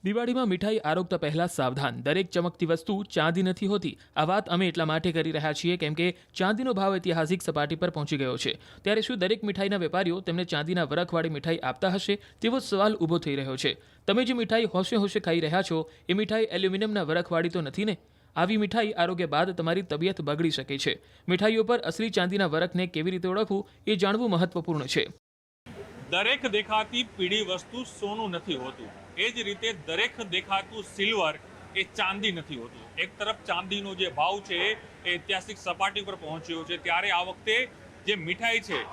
દિવાળીમાં મીઠાઈ આરોગતા પહેલા સાવધાન, દરેક ચમકતી વસ્તુ ચાંદી નથી હોતી. આ વાત અમે એટલા માટે કરી રહ્યા છીએ કેમ કે ચાંદીનો ભાવ ઐતિહાસિક સપાટી પર પહોંચી ગયો છે. ત્યારે શું દરેક મીઠાઈના વેપારીઓ તેમને ચાંદીના વરખવાળી મીઠાઈ આપતા હશે તેવો સવાલ ઊભો થઈ રહ્યો છે. તમે જે મીઠાઈ હોશે હોશે ખાઈ રહ્યા છો એ મીઠાઈ એલ્યુમિનિયમના વરખવાળી તો નથી ને? આવી મીઠાઈ આરોગ્ય બાદ તમારી તબિયત બગડી શકે છે. મીઠાઈઓ પર અસલી ચાંદીના વરખને કેવી રીતે ઓળખવું એ જાણવું મહત્વપૂર્ણ છે. દરેક દેખાતી પીળી વસ્તુ સોનું નથી હોતું. એ જ રીતે દરેક દેખાતું સિલ્વર એ ચાંદી નથી હોતું. એક તરફ ચાંદીનો જે ભાવ છે એ ઐતિહાસિક સપાટી પર પહોંચ્યો છે, ત્યારે આ વખતે જે મીઠાઈ છે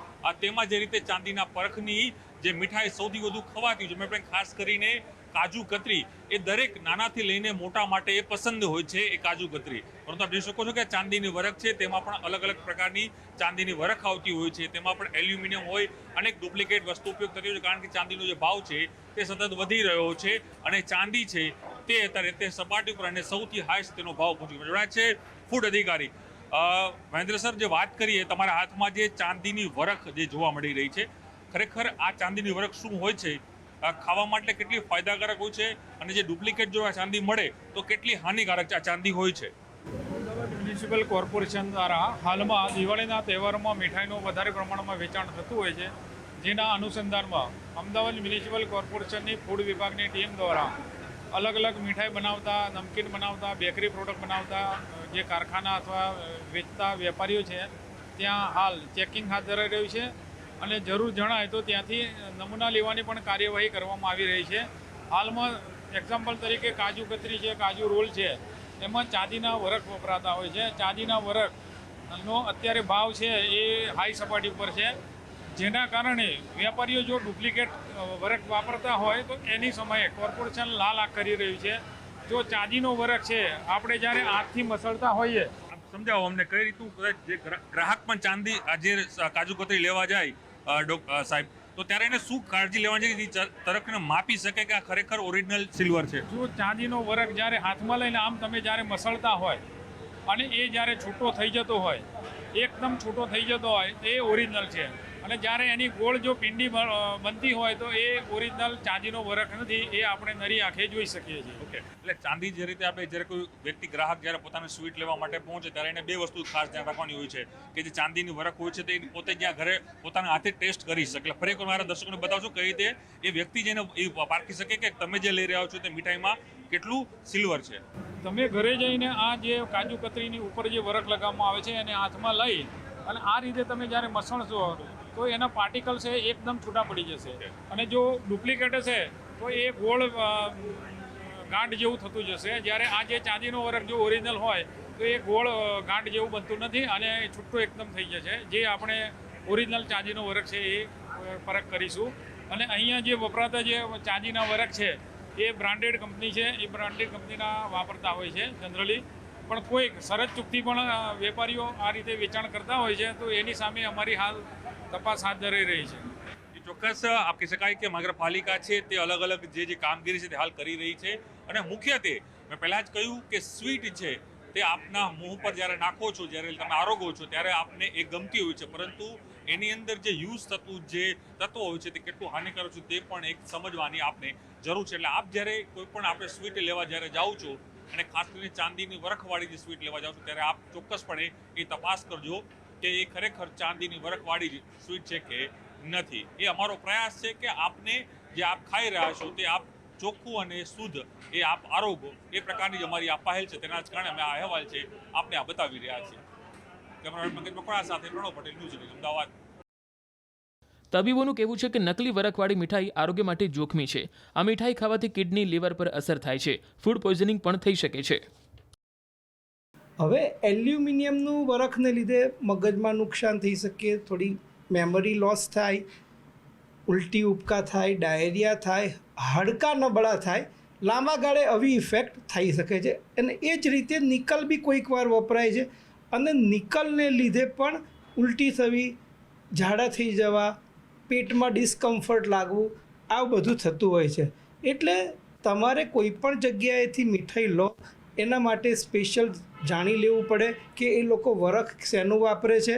તેમાં જે રીતે ચાંદીના પરખની જે મીઠાઈ સૌથી વધુ ખવાતી છે, મેં ખાસ કરીને કાજુ કતરી, એ દરેક નાનાથી લઈને મોટા માટે એ પસંદ હોય છે એ કાજુ કતરી. પરંતુ આપ જોઈ શકો છો કે ચાંદીની વરખ છે તેમાં પણ અલગ અલગ પ્રકારની ચાંદીની વરખ આવતી હોય છે. તેમાં પણ એલ્યુમિનિયમ હોય અને ડુપ્લિકેટ વસ્તુ ઉપયોગ થતી હોય છે, કારણ કે ચાંદીનો જે ભાવ છે તે સતત વધી રહ્યો છે અને ચાંદી છે તે અત્યારે તે સપાટી પર અને સૌથી હાઈએસ્ટ તેનો ભાવ પહોંચી ગયો. જોડાય છે ફૂડ અધિકારી મહેન્દ્ર સર, જે વાત કરીએ તમારા હાથમાં જે ચાંદીની વરખ જે જોવા મળી રહી છે, ખરેખર આ ચાંદીની વરખ શું હોય છે, ખાવા માટે કેટલી ફાયદાકારક હોય છે અને જે ડુપ્લિકેટ જો આ ચાંદી મળે તો કેટલી હાનિકારક આ ચાંદી હોય છે? અમદાવાદ મ્યુનિસિપલ કોર્પોરેશન દ્વારા હાલમાં દિવાળીના તહેવારોમાં મીઠાઈનું વધારે પ્રમાણમાં વેચાણ થતું હોય છે, જેના અનુસંધાનમાં અમદાવાદ મ્યુનિસિપલ કોર્પોરેશનની ફૂડ વિભાગની ટીમ દ્વારા અલગ અલગ મીઠાઈ બનાવતા, નમકીન બનાવતા, બેકરી પ્રોડક્ટ બનાવતા જે કારખાના અથવા વેચતા વેપારીઓ છે ત્યાં હાલ ચેકિંગ હાથ ધરાઈ રહ્યું છે અને જરૂર જણાય તો ત્યાંથી નમૂના લેવાની પણ કાર્યવાહી કરવામાં આવી રહી છે. હાલમાં એક્ઝામ્પલ તરીકે કાજુ કતરી છે, કાજુ રોલ છે, એમાં ચાંદીના વરખ વપરાતા હોય છે. ચાંદીના વરખનો અત્યારે ભાવ છે એ હાઈ સપાટી પર છે, જેના કારણે વેપારીઓ જો ડુપ્લિકેટ વરખ વાપરતા હોય તો એની સમયે કોર્પોરેશન લાલ આંખ કરી રહ્યું છે. જો ચાંદીનો વરખ છે આપણે જ્યારે હાથથી મસળતા હોઈએ, સમજાવો અમને કઈ રીતનું જે ગ્રાહક પણ ચાંદી આજે કાજુ કતરી લેવા જાય સાહેબ, તો ત્યારે એને શું કાળજી લેવાની છે તરફને માપી શકે કે આ ખરેખર ઓરિજિનલ સિલ્વર છે? જો ચાંદીનો વરખ જ્યારે હાથમાં લઈને આમ તમે જ્યારે મસળતા હોય અને એ જ્યારે છૂટો થઈ જતો હોય, એકદમ છૂટો થઈ જતો હોય તો એ ઓરિજિનલ છે. અને જ્યારે એની ગોળ જો પિંડી બનતી હોય તો એ ઓરિજિનલ ચાંદીનો વરખ નથી, એ આપણે નરી આંખે જોઈ શકીએ છીએ. ઓકે, એટલે ચાંદી જે રીતે આપણે જ્યારે કોઈ વ્યક્તિ ગ્રાહક જ્યારે પોતાનું સ્વીટ લેવા માટે પહોંચે ત્યારે એને બે વસ્તુ ખાસ ધ્યાન રાખવાની હોય છે કે જે ચાંદીની વરખ હોય છે તે પોતે જ્યાં ઘરે પોતાના હાથે ટેસ્ટ કરી શકે. એટલે ફરી એકવાર મારા દર્શકોને બતાવશો કઈ રીતે એ વ્યક્તિ જેને એ પારખી શકે કે તમે જે લઈ રહ્યા છો તે મીઠાઈમાં કેટલું સિલ્વર છે. તમે ઘરે જઈને આ જે કાજુ કતરીની ઉપર જે વરખ લગાવવામાં આવે છે એને હાથમાં લઈ અને આ રીતે તમે જ્યારે મસળશો તો એના પાર્ટિકલ છે એકદમ છૂટા પડી જશે. અને જો ડુપ્લિકેટ હશે તો એ ગોળ ગાંઠ જેવું થતું જશે. જ્યારે આ જે ચાંદીનો વરખ જો ઓરિજિનલ હોય તો એ ગોળ ગાંઠ જેવું બનતું નથી અને છૂટું એકદમ થઈ જશે. જે આપણે ઓરિજિનલ ચાંદીનો વરખ છે એ પરખ કરીશું. અને અહીંયા જે વપરાતા જે ચાંદીના વરખ છે એ બ્રાન્ડેડ કંપની છે, એ બ્રાન્ડેડ કંપનીના વાપરતા હોય છે જનરલી. પણ કોઈ શરત ચૂકથી પણ વેપારીઓ આ રીતે વેચાણ કરતા હોય છે તો એની સામે અમારી હાલ તપાસ હાથ ધરાઈ રહી છે. ચોક્કસ આપ કહી શકાય કે નગરપાલિકા છે તે અલગ અલગ જે કામગીરી છે તે હાલ કરી રહી છે. અને મુખ્યત્વે મેં પહેલાં જ કહ્યું કે સ્વીટ છે તે આપના મોં પર જ્યારે નાખો છો, જ્યારે તમે આરોગો છો ત્યારે આપને એ ગમતી હોય છે, પરંતુ એની અંદર જે યુઝ થતું જે તત્વો હોય છે તે કેટલું હાનિકારક છે તે પણ એક સમજવાની આપને જરૂર છે. એટલે આપ જ્યારે કોઈ પણ આપણે સ્વીટ લેવા જ્યારે જાઓ છો અને ખાસ કરીને ચાંદીની વરખવાળી જે સ્વીટ લેવા જાઓ છો ત્યારે આપ ચોક્કસપણે એ તપાસ કરજો કે એ ખરેખર ચાંદીની વરખવાળી સ્વીટ છે કે નથી. એ અમારો પ્રયાસ છે કે આપને જે આપ ખાઈ રહ્યા છો તે આપ ચોખ્ખું અને શુદ્ધ એ આપ આરોગો, એ પ્રકારની જ અમારી આ પહેલ છે. તેના જ કારણે અમે આ અહેવાલ છે આપને આ બતાવી રહ્યા છીએ. કેમેરામેન પંકજ મકવાણા સાથે પ્રણવ પટેલ, ન્યૂઝ 18 અમદાવાદ. તબીબોનું કહેવું છે કે નકલી વરખવાળી મીઠાઈ આરોગ્ય માટે જોખમી છે. આ મીઠાઈ ખાવાથી કિડની, લીવર પર અસર થાય છે. ફૂડ પોઈઝનિંગ પણ થઈ શકે છે. હવે એલ્યુમિનિયમનું વરખને લીધે મગજમાં નુકસાન થઈ શકે, થોડી મેમરી લોસ થાય, ઉલટી ઉપકા થાય, ડાયરિયા થાય, હાડકાં નબળા થાય, લાંબા ગાળે આવી ઇફેક્ટ થઈ શકે છે. અને એ જ રીતે નિકલ બી કોઈક વાર વપરાય છે અને નિકલને લીધે પણ ઉલટી થવી, ઝાડા થઈ જવા, પેટમાં ડિસ્કમ્ફર્ટ લાગવું, આ બધું થતું હોય છે. એટલે તમારે કોઈ પણ જગ્યાએથી મીઠાઈ લો એના માટે સ્પેશિયલ જાણી લેવું પડે કે એ લોકો વરખ શેનું વાપરે છે